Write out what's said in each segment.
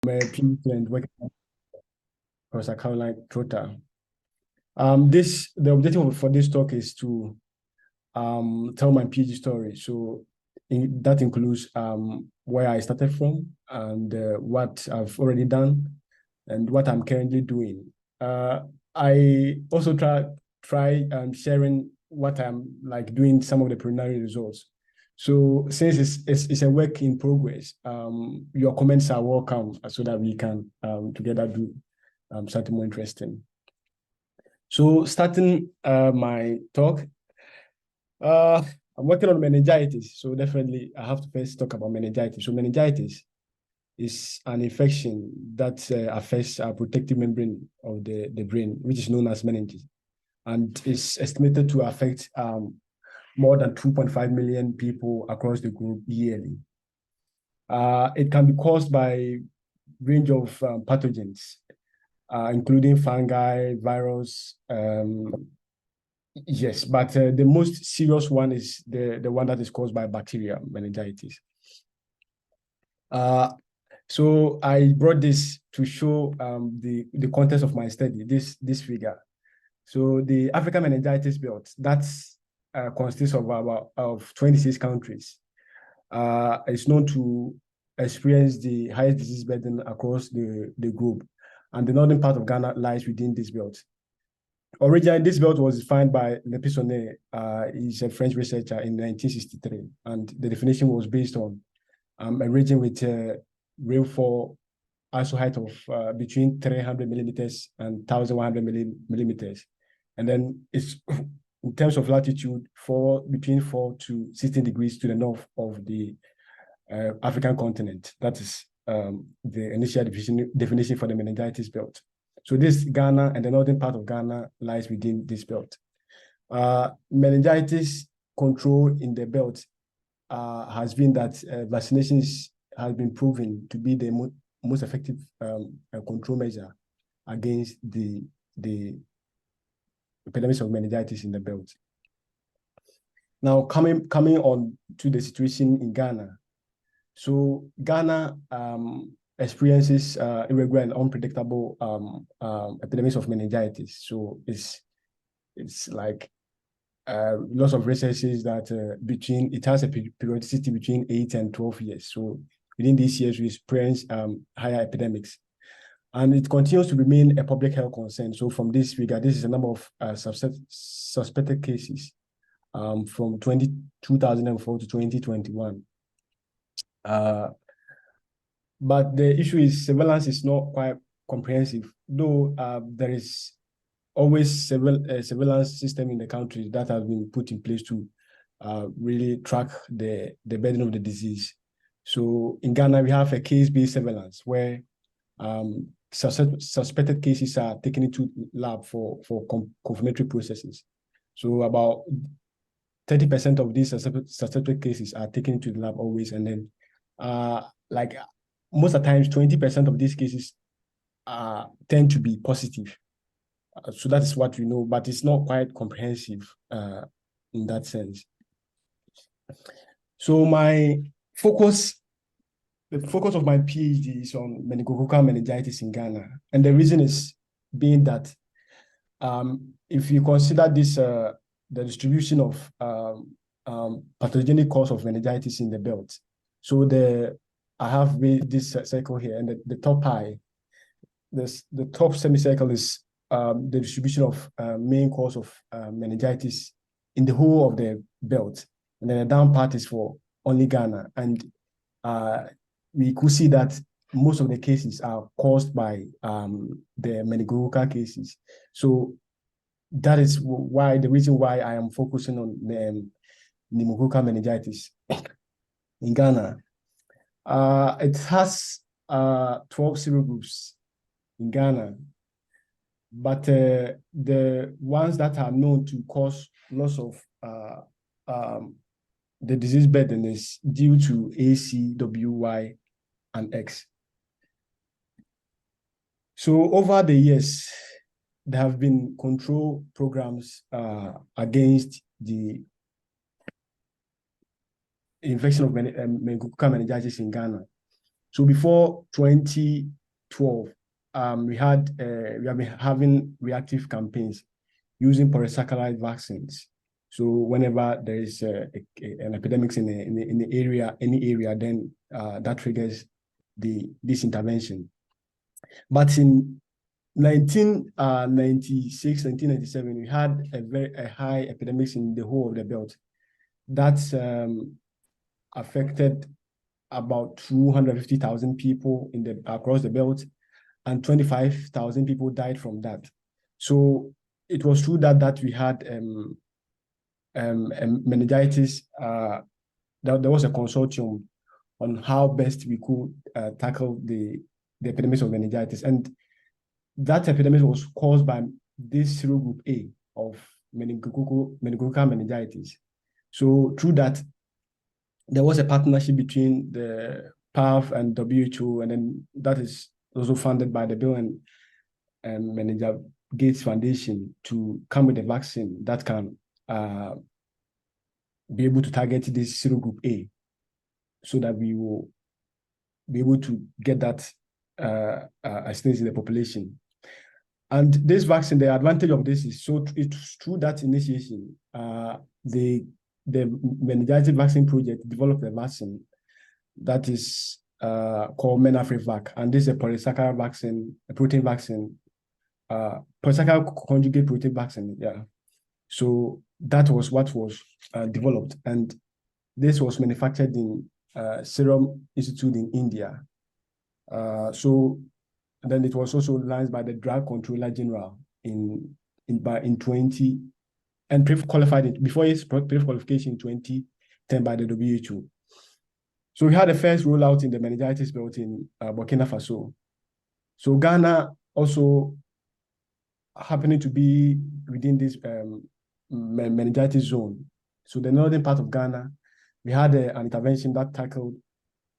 I'm a PhD student working at Professor Caroline Trotter. The objective for this talk is to tell my PhD story. So that includes where I started from and what I've already done and what I'm currently doing. I also try sharing what I'm like doing, some of the preliminary results. So since it's a work in progress, your comments are welcome so that we can together do something more interesting. So starting my talk, I'm working on meningitis. So definitely I have to first talk about meningitis. So meningitis is an infection that affects our protective membrane of the brain, which is known as meninges, and is estimated to affect more than 2.5 million people across the globe yearly. It can be caused by a range of pathogens, including fungi, virus. Yes, but the most serious one is the one that is caused by bacteria, meningitis. So I brought this to show the context of my study, this figure. So the African meningitis belt, that's consists of about 26 countries. It's known to experience the highest disease burden across the globe. And the northern part of Ghana lies within this belt. Originally, this belt was defined by Lepissonnet. He's a French researcher in 1963. And the definition was based on a region with rainfall height of between 300 millimeters and 1,100 millimeters. And then it's in terms of latitude between 4 to 16 degrees to the north of the African continent. That is the initial definition for the meningitis belt. So this Ghana and the northern part of Ghana lies within this belt. Meningitis control in the belt has been that vaccinations has been proven to be the most effective control measure against the epidemics of meningitis in the belt. Now, coming on to the situation in Ghana. So Ghana experiences irregular and unpredictable epidemics of meningitis. So it's like lots of researches that it has a periodicity between 8 and 12 years. So within these years, we experience higher epidemics. And it continues to remain a public health concern. So from this figure, this is a number of suspected cases from 2004 to 2021. But the issue is surveillance is not quite comprehensive, though there is always surveillance system in the country that has been put in place to really track the burden of the disease. So in Ghana, we have a case-based surveillance where suspected cases are taken into lab for confirmatory processes. So about 30% of these suspected cases are taken into the lab always, and then like most of the times, 20% of these cases tend to be positive. So that is what we know, but it's not quite comprehensive in that sense. So the focus of my PhD is on meningococcal meningitis in Ghana. And the reason is being that if you consider this, the distribution of pathogenic cause of meningitis in the belt. So I have this circle here, and the top eye, the top semicircle is the distribution of main cause of meningitis in the whole of the belt. And then the down part is for only Ghana. And we could see that most of the cases are caused by the meningococcal cases. So that is the reason why I am focusing on pneumococcal meningitis in Ghana. It has 12 serogroups in Ghana, but the ones that are known to cause loss of the disease burden is due to ACWY and X. So over the years, there have been control programs against the infection of meningococcal meningitis in Ghana. So before 2012, we have been having reactive campaigns using polysaccharide vaccines. So whenever there is an epidemic in the area, any area, then that triggers this intervention. But in 1996, 1997, we had a high epidemics in the whole of the belt. That's affected about 250,000 people across the belt, and 25,000 people died from that. So it was true that we had meningitis. There was a consortium on how best we could tackle the epidemics of meningitis, and that epidemic was caused by this serogroup A of meningococcal meningitis. So through that, there was a partnership between the PAF and WHO, and then that is also funded by the Bill and Melinda Gates Foundation to come with a vaccine that can be able to target this serogroup A, so that we will be able to get that assistance in the population. And this vaccine, the advantage of this is, so it's through that initiation, the meningitis vaccine project developed a vaccine that is called MenAfriVac, and this is a polysaccharide vaccine, a protein vaccine, polysaccharide conjugate protein vaccine. Yeah. So that was what was developed, and this was manufactured in Serum Institute in India. So then it was also launched by the Drug Controller General in 20, and pre-qualified it before its pre-qualification in 2010 by the WHO. So we had the first rollout in the meningitis belt in Burkina Faso. So Ghana also happening to be within this meningitis zone. So the northern part of Ghana, we had an intervention that tackled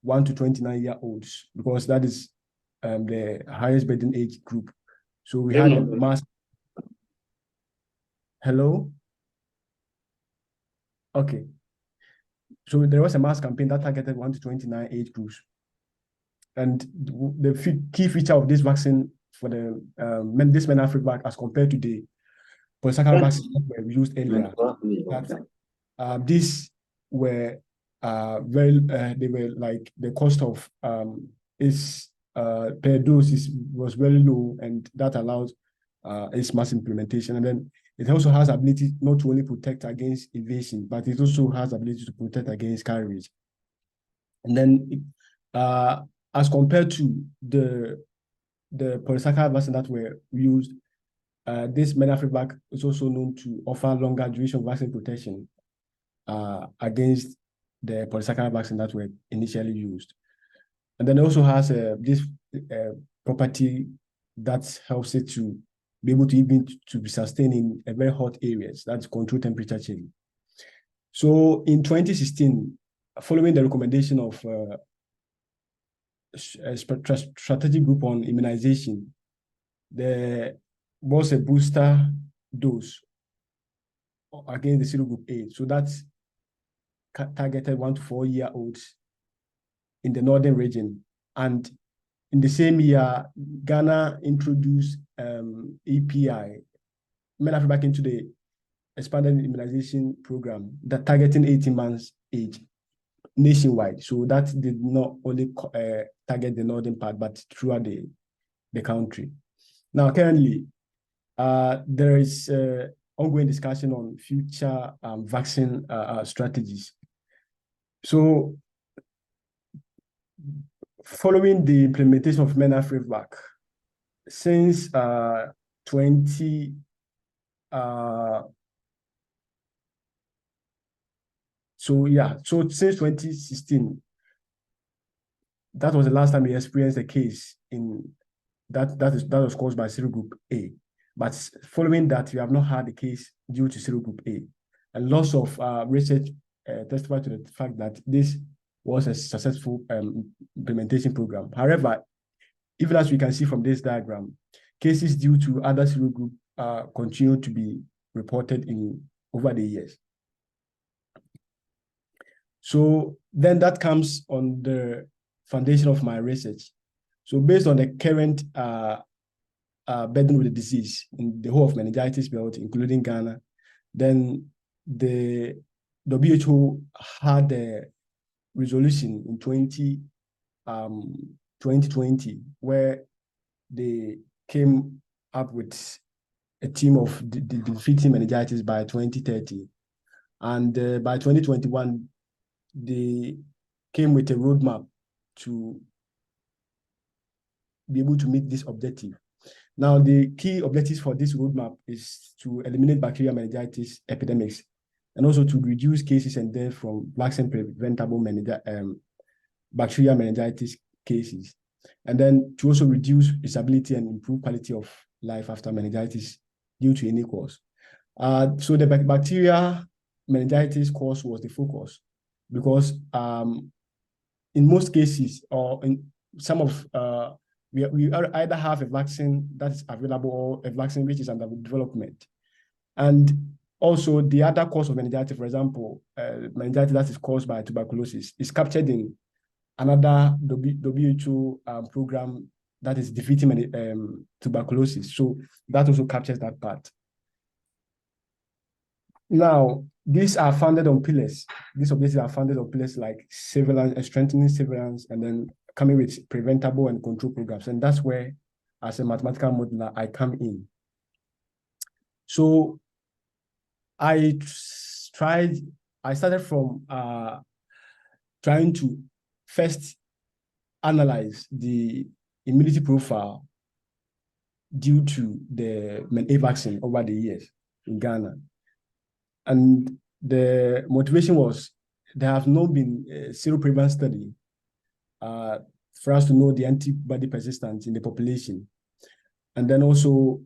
1 to 29-year-olds, because that is the highest burden age group. So we had a mass. Hello? Okay. So there was a mass campaign that targeted 1 to 29 age groups. And the key feature of this vaccine for this MenAfriVac, as compared to the polysaccharide vaccine that were used earlier, that these were they were like, the cost of per dose was very low, and that allows its mass implementation. And then it also has ability not to only protect against invasion, but it also has ability to protect against carriage. And then as compared to the polysaccharide vaccine that were used, this MenAfriVac is also known to offer longer duration vaccine protection against the polysaccharide vaccine that were initially used. And then it also has this property that helps it to be able to be sustained in a very hot areas, that's control temperature change. So in 2016, following the recommendation of a strategic group on immunization, there was a booster dose against the serogroup A. So that's targeted 1 to 4-year-olds in the northern region. And in the same year, Ghana introduced EPI, MenAfriVac, into the expanded immunization program that targeting 18 months age nationwide. So that did not only target the northern part, but throughout the country. Now, currently, there is ongoing discussion on future vaccine strategies. So, following the implementation of MenAfriVac, since 20 so since 2016, that was the last time we experienced a case in that was caused by serogroup A. But following that, we have not had a case due to serogroup A. And lots of research testify to the fact that this was a successful implementation program. However, even as we can see from this diagram, cases due to other serogroup continue to be reported over the years. So then that comes on the foundation of my research. So based on the current burden with the disease in the whole of meningitis belt, including Ghana, then the WHO had a resolution in 2020 where they came up with a team of defeating meningitis by 2030. And by 2021, they came with a roadmap to be able to meet this objective. Now, the key objectives for this roadmap is to eliminate bacterial meningitis epidemics and also to reduce cases and deaths from vaccine-preventable bacterial meningitis cases, and then to also reduce disability and improve quality of life after meningitis due to any cause. So the bacterial meningitis cause was the focus because in most cases, or in some of, we either have a vaccine that is available or a vaccine which is under development. And also the other cause of meningitis, for example, meningitis that is caused by tuberculosis is captured in another WHO program that is defeating tuberculosis. So that also captures that part. Now, these are founded on pillars. These objectives are founded on pillars like surveillance, strengthening surveillance, and then coming with preventable and control programs. And that's where, as a mathematical modeler, I come in. So I started from trying to first analyze the immunity profile due to the MenA vaccine over the years in Ghana. And the motivation was there has not been a seroprevalence study for us to know the antibody persistence in the population. And then also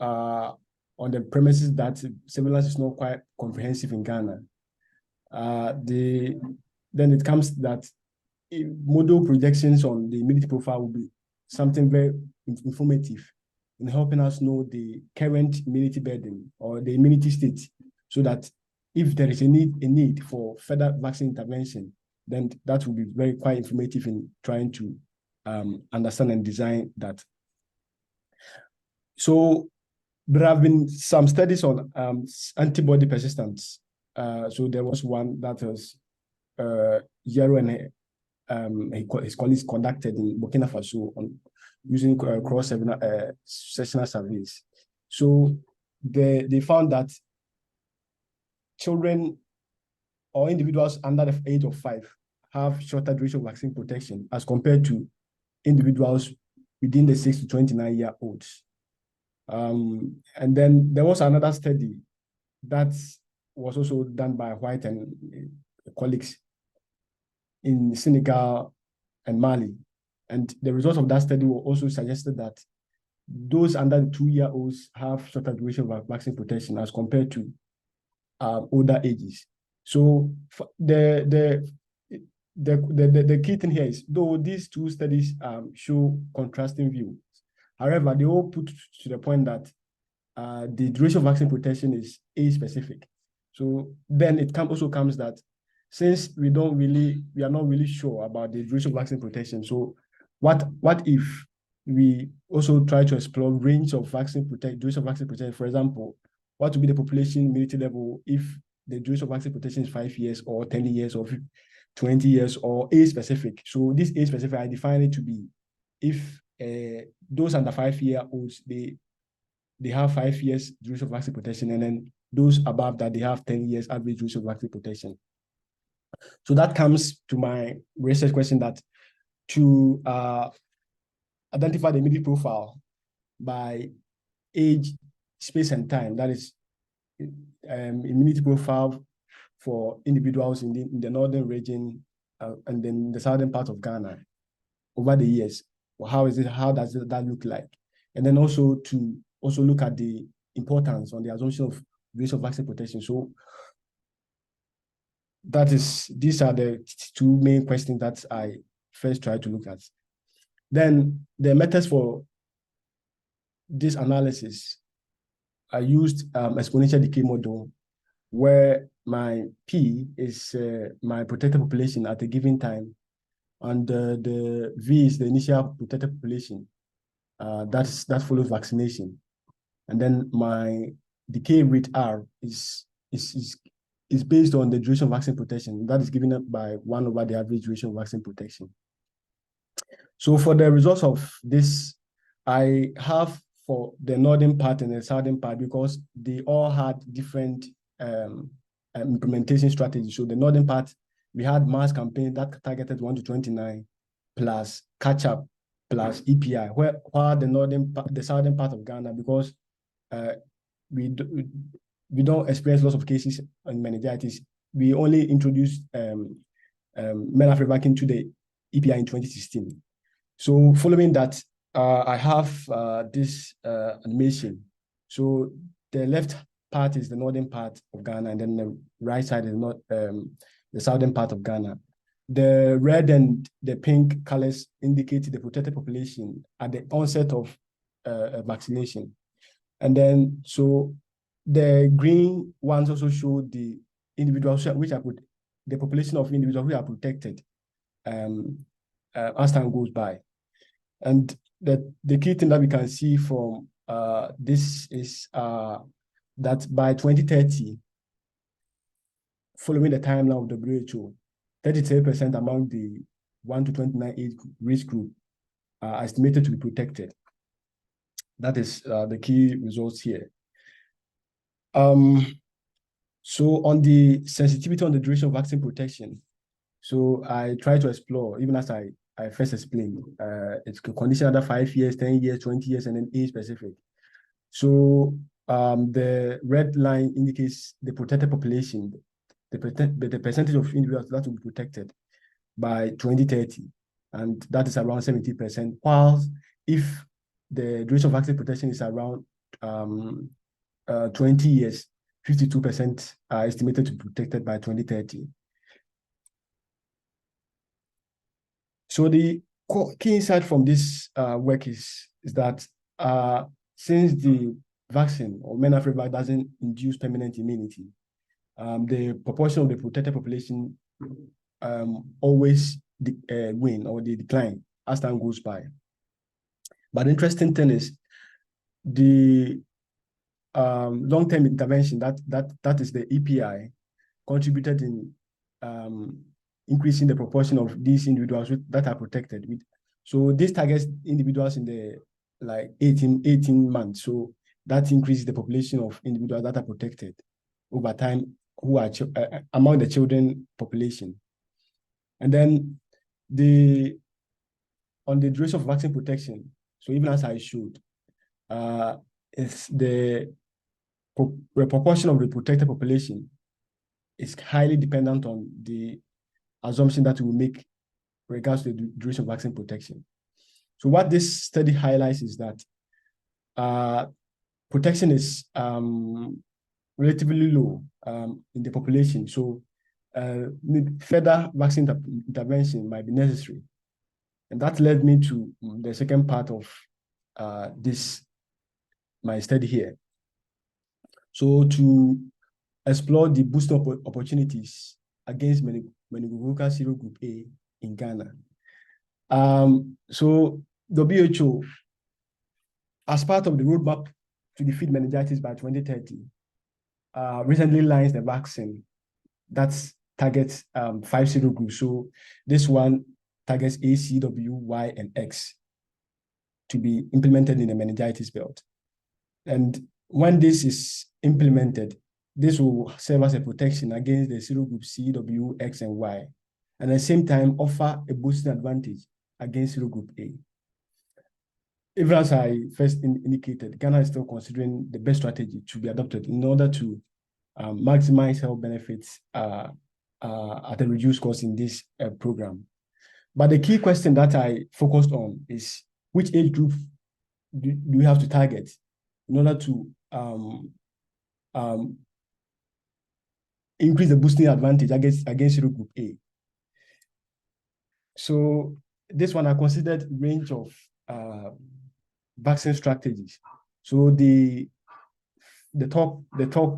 on the premises that surveillance is not quite comprehensive in Ghana. Then it comes that model projections on the immunity profile will be something very informative in helping us know the current immunity burden or the immunity state, so that if there is a need for further vaccine intervention, then that will be quite informative in trying to understand and design that. So there have been some studies on antibody persistence. So there was one that was Yaro and his colleagues conducted in Burkina Faso on using cross-sectional surveys. So they found that children or individuals under the age of 5 have shorter duration of vaccine protection as compared to individuals within the 6 to 29-year-olds. And then there was another study that was also done by White and colleagues in Senegal and Mali. And the results of that study were also suggested that those under the 2-year-olds have shorter duration of vaccine protection as compared to older ages. So the key thing here is, though these two studies show contrasting views, however, they all put to the point that the duration of vaccine protection is age specific. So then it also comes that since we are not really sure about the duration of vaccine protection. So what if we also try to explore range of duration of vaccine protection? For example, what would be the population immunity level if the duration of vaccine protection is 5 years or 10 years or 20 years or age specific? So this age specific, I define it to be if those under 5-year-olds, they have 5 years duration of vaccine protection, and then those above that, they have 10 years average duration of vaccine protection. So that comes to my research question, that to identify the immunity profile by age, space, and time, that is immunity profile for individuals in the northern region and then the southern part of Ghana over the years. How does that look like? And then also to look at the importance on the assumption of duration of vaccine protection. So these are the two main questions that I first tried to look at. Then the methods for this analysis, I used exponential decay model, where my P is my protected population at a given time, and the V is the initial protected population. That follows vaccination, and then my decay rate R is based on the duration of vaccine protection. That is given up by 1 over the average duration of vaccine protection. So for the results of this, I have for the northern part and the southern part, because they all had different implementation strategies. So the northern part, we had mass campaign that targeted 1 to 29 plus catch-up plus EPI, while the southern part of Ghana, because we don't experience lots of cases on meningitis, we only introduced MenAfriVac into the EPI in 2016. So following that, I have this animation. So the left part is the northern part of Ghana, and then the right side is not the southern part of Ghana. The red and the pink colors indicate the protected population at the onset of vaccination. And then, so the green ones also show the individuals which are the population of individuals who are protected as time goes by. And the key thing that we can see from this is that by 2030, following the timeline of WHO, 33% among the 1 to 29 age risk group are estimated to be protected. That is the key results here. So on the sensitivity on the duration of vaccine protection, so I try to explore, even as I first explained, it's conditional under 5 years, 10 years, 20 years, and then age specific. So the red line indicates the protected population, the percentage of individuals that will be protected by 2030, and that is around 70%, while if the duration of vaccine protection is around 20 years, 52% are estimated to be protected by 2030. So the key insight from this work is that since the vaccine or MenAfriVac doesn't induce permanent immunity, the proportion of the protected population always win or they decline as time goes by. But the interesting thing is the long-term intervention, that is the EPI, contributed in increasing the proportion of these individuals that are protected. So this targets individuals in the like 18 months. So that increases the population of individuals that are protected over time who are among the children population. And then on the duration of vaccine protection, so even as I showed, it's the proportion of the protected population is highly dependent on the assumption that we will make regards to the duration of vaccine protection. So what this study highlights is that protection is relatively low in the population. So further vaccine intervention might be necessary. And that led me to the second part of my study here. So to explore the boosting opportunities against meningococcal serogroup A in Ghana. So the WHO, as part of the roadmap to defeat meningitis by 2030, recently launched the vaccine that targets 5 serogroups. So this one targets A, C, W, Y, and X to be implemented in the meningitis belt. And when this is implemented, this will serve as a protection against the serogroup C, W, X, and Y, and at the same time offer a boosting advantage against serogroup A. Even as I first indicated, Ghana is still considering the best strategy to be adopted in order to maximize health benefits at a reduced cost in this program. But the key question that I focused on is which age group do we have to target in order to increase the boosting advantage against serogroup A. So this one I considered range of vaccine strategies. So the top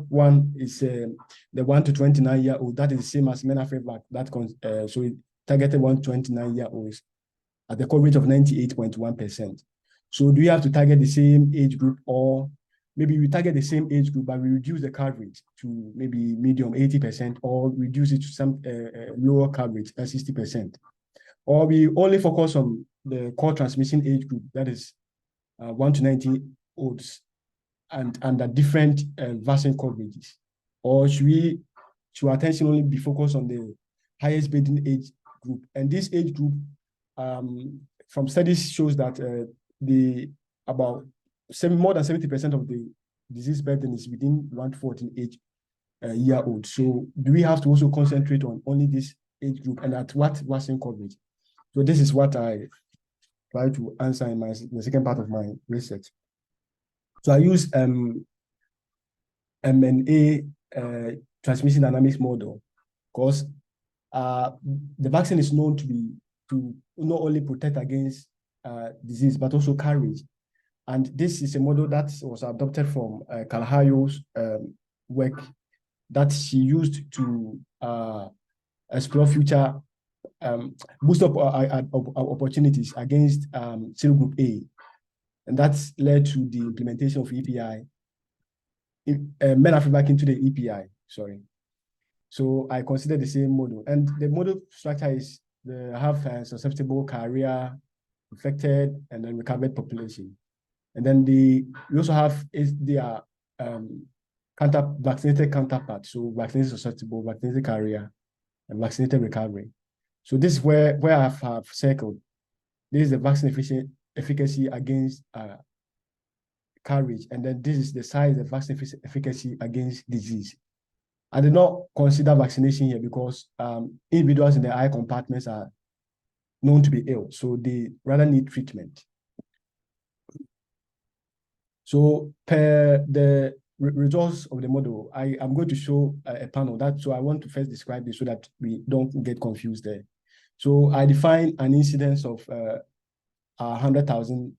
one is the 1 to 29-year-old. That is the same as MenAfriVac. So targeted 1 to 29-year-olds at the coverage of 98.1%. So do you have to target the same age group, or maybe we target the same age group, but we reduce the coverage to maybe medium 80%, or reduce it to some lower coverage at 60%. Or we only focus on the core transmission age group, that is 1 to 90-olds, and under different vaccine coverages. Or should our attention only be focused on the highest burden age group? And this age group, from studies, shows that more than 70% of the disease burden is within 1 to 14-year-old. So do we have to also concentrate on only this age group, and at what vaccine coverage? So this is what I try to answer in the second part of my research. So I use MNA transmission dynamics model, because the vaccine is known to not only protect against disease, but also carriage. And this is a model that was adopted from Kalhayo's work that she used to explore future boost up opportunities against serogroup A. And that's led to the implementation of EPI, MenAfriVac into the EPI, sorry. So I consider the same model. And the model structure is they have a susceptible, carrier, infected, and then recovered population. And then we also have their vaccinated counterpart. So vaccinated susceptible, vaccinated carrier, and vaccinated recovery. So this is where I have circled. This is the vaccine efficacy against carriage, and then this is the size of vaccine efficacy against disease. I did not consider vaccination here because individuals in the eye compartments are known to be ill, so they rather need treatment. So per the results of the model, I am going to show a panel so I want to first describe this so that we don't get confused there. So I define an incidence of 100,000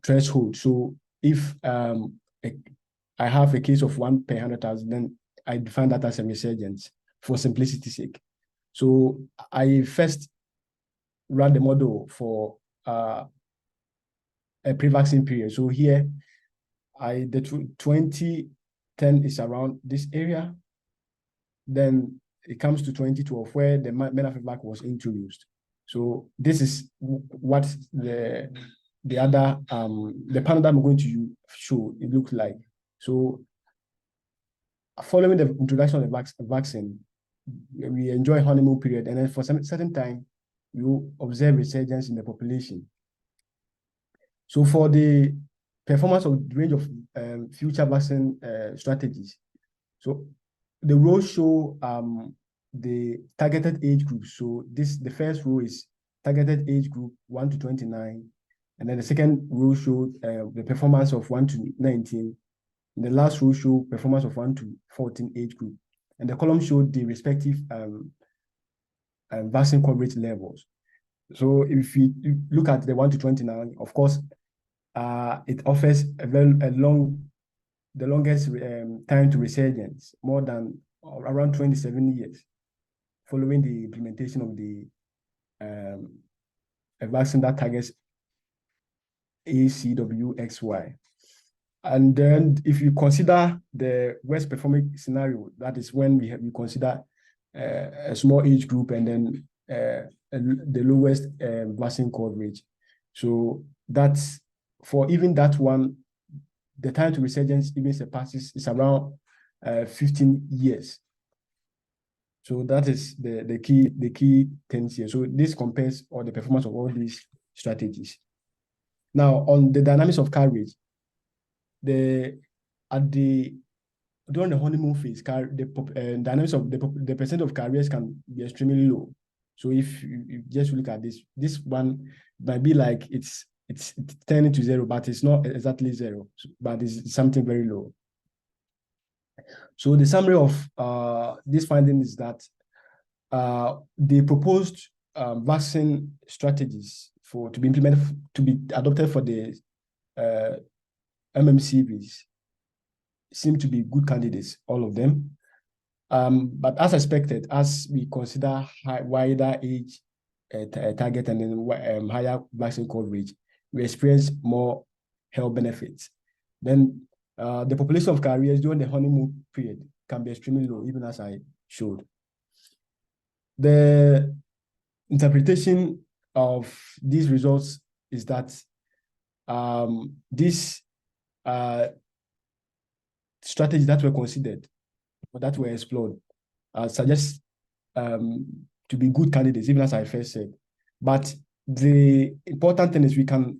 threshold. So if I have a case of 1 per 100,000, then I define that as a resurgence for simplicity's sake. So I first ran the model for a pre-vaccine period. So here, the 2010 is around this area. Then it comes to 2012 where the MenAfriVac was introduced. So this is what the other the panel that I'm going to show it looks like. So following the introduction of the vaccine, we enjoy honeymoon period, and then for some certain time, you observe resurgence in the population. So for the performance of the range of future vaccine strategies, so the rows show the targeted age group. So the first row is targeted age group 1 to 29, and then the second row shows the performance of 1 to 19. And the last row shows performance of 1 to 14 age group, and the column showed the respective vaccine coverage levels. So if you look at the 1 to 29, of course, it offers the longest time to resurgence, more than around 27 years, following the implementation of a vaccine that targets ACWYX. And then if you consider the worst performing scenario, that is when we consider a small age group and then the lowest vaccine coverage. So that's for even that one, the time to resurgence even surpasses is around 15 years. So that is the key things here. So this compares all the performance of all these strategies. Now on the dynamics of carriage, during the honeymoon phase, the dynamics of the percent of carriers can be extremely low. So if you just look at this one might be like it's turning to zero, but it's not exactly zero, but it's something very low. So the summary of this finding is that the proposed vaccine strategies to be implemented, to be adopted for the MMCVs seem to be good candidates, all of them. But as expected, as we consider wider age target and then higher vaccine coverage, we experience more health benefits. Then the population of carriers during the honeymoon period can be extremely low, even as I showed. The interpretation of these results is that these strategies that were considered or that were explored suggest to be good candidates, even as I first said. But the important thing is we can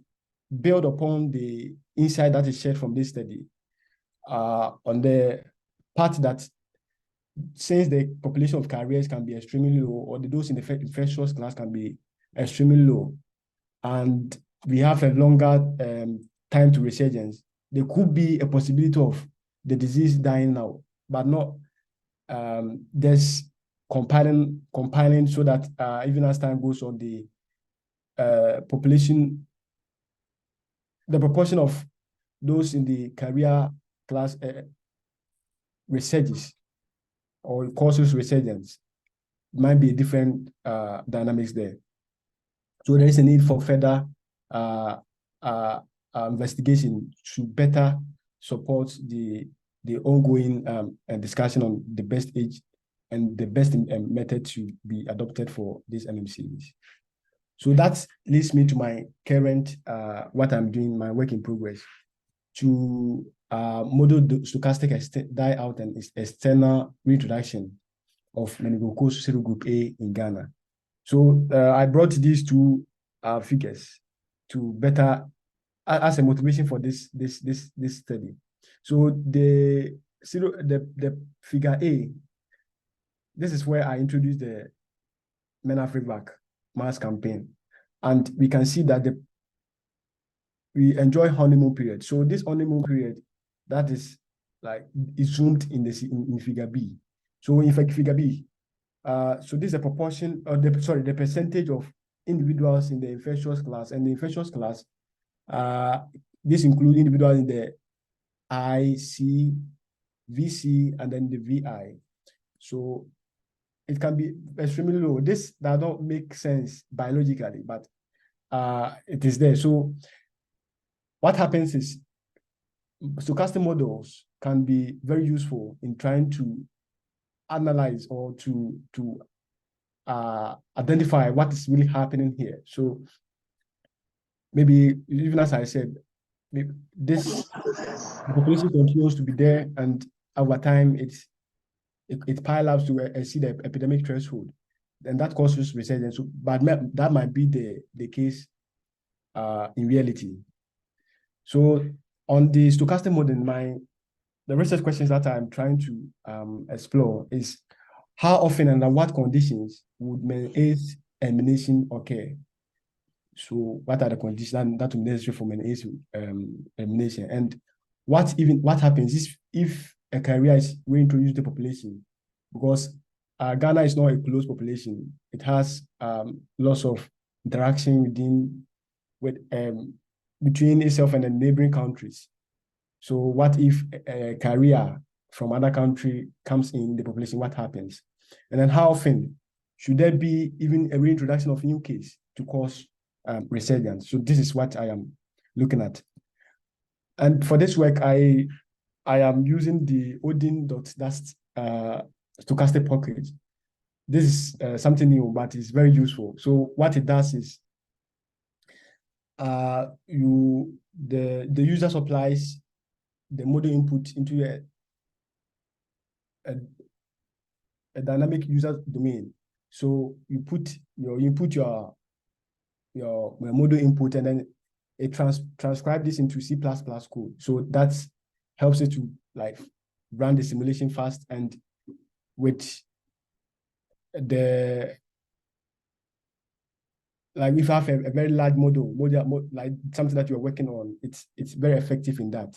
build upon the insight that is shared from this study on the part that since the population of carriers can be extremely low, or the dose in the infectious class can be extremely low, and we have a longer time to resurgence, there could be a possibility of the disease dying out, but not there's compiling so that even as time goes on, the population, the proportion of those in the carrier class resurges or causes resurgence might be a different dynamics there. So there is a need for further investigation to better support the ongoing discussion on the best age and the best method to be adopted for these MMCVs. So that leads me to my current, what I'm doing, my work in progress, to model the stochastic die out and external reintroduction of meningococcal serogroup A in Ghana. So I brought these two figures to better as a motivation for this study. So the figure A, this is where I introduced the MenAfriVac mass campaign, and we can see that we enjoy honeymoon period. So this honeymoon period, that is like is zoomed in in figure B. So in fact, figure B, so this is a proportion, or the percentage of individuals in the infectious class, and the infectious class, this includes individuals in the IC, VC, and then the VI. So it can be extremely low. This does not make sense biologically, but it is there. So what happens is stochastic models can be very useful in trying to analyze or to identify what is really happening here. So maybe, even as I said, this population continues to be there, and over time it piles up to exceed the epidemic threshold, and that causes resurgence. So, but that might be the case in reality. So on the stochastic model, the research questions that I'm trying to explore is how often and under what conditions would meningitis elimination occur? So what are the conditions that will be necessary for meningitis elimination? And what happens if a carrier is reintroduced to the population? Because Ghana is not a closed population. It has lots of interaction between itself and the neighboring countries. So what if a carrier from another country comes in the population? What happens? And then how often should there be even a reintroduction of new case to cause resurgence? So this is what I am looking at. And for this work, I am using the Odin.dast stochastic package. This is something new, but it's very useful. So what it does is the user supplies the model input into a dynamic user domain. So you input your model input, and then it transcribe this into C++ code. So that helps it to like run the simulation fast, and with the like if you have a very large model like something that you're working on, it's very effective in that.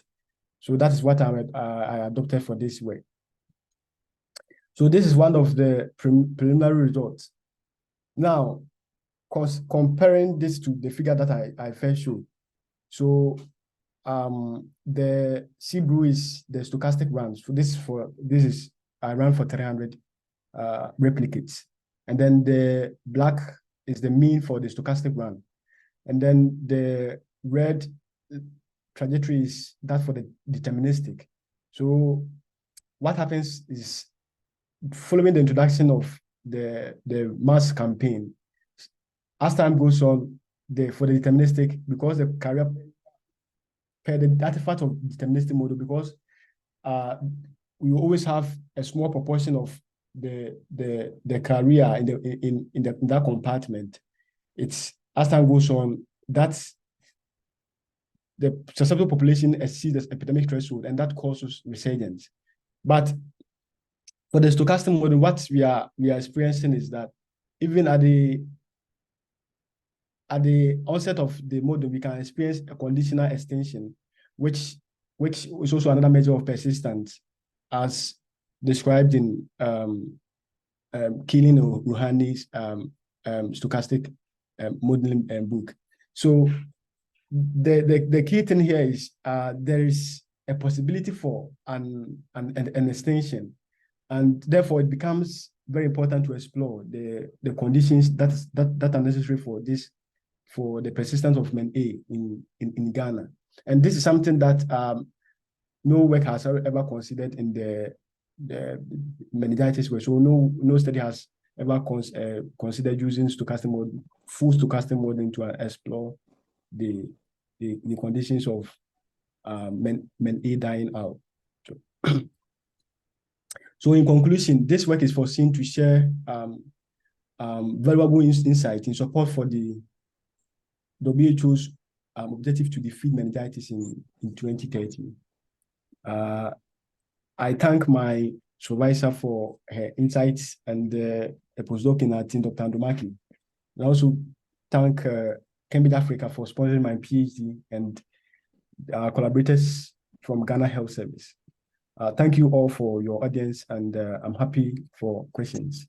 So that is what I adopted for this work. So this is one of the preliminary results. Now, comparing this to the figure that I first showed. So the C brew is the stochastic run. So this is I ran for 300 replicates. And then the black is the mean for the stochastic run. And then the red trajectory is that for the deterministic. So what happens is, following the introduction of the mass campaign, as time goes on, for the deterministic, because the carrier per the artifact of deterministic model, because we always have a small proportion of the carrier in that compartment. It's, as time goes on, that's the susceptible population exceeds the epidemic threshold, and that causes resurgence. But for the stochastic model, what we are experiencing is that even at the onset of the model, we can experience a conditional extension, which is also another measure of persistence, as described in Keeling Rouhani's stochastic modeling book. So the key thing here is there is a possibility for an extension, and therefore it becomes very important to explore the conditions that are necessary for this, for the persistence of MenA in Ghana. And this is something that no work has ever considered in the meningitis work. So no study has ever considered using stochastic model, full stochastic modeling to explore the conditions of MenA dying out. So in conclusion, this work is foreseen to share valuable insight in support for the WHO's objective to defeat meningitis in 2030. I thank my supervisor for her insights, and a postdoc in our team, Dr. Andomaki. I also thank Cambridge Africa for sponsoring my PhD, and our collaborators from Ghana Health Service. Thank you all for your audience, and I'm happy for questions.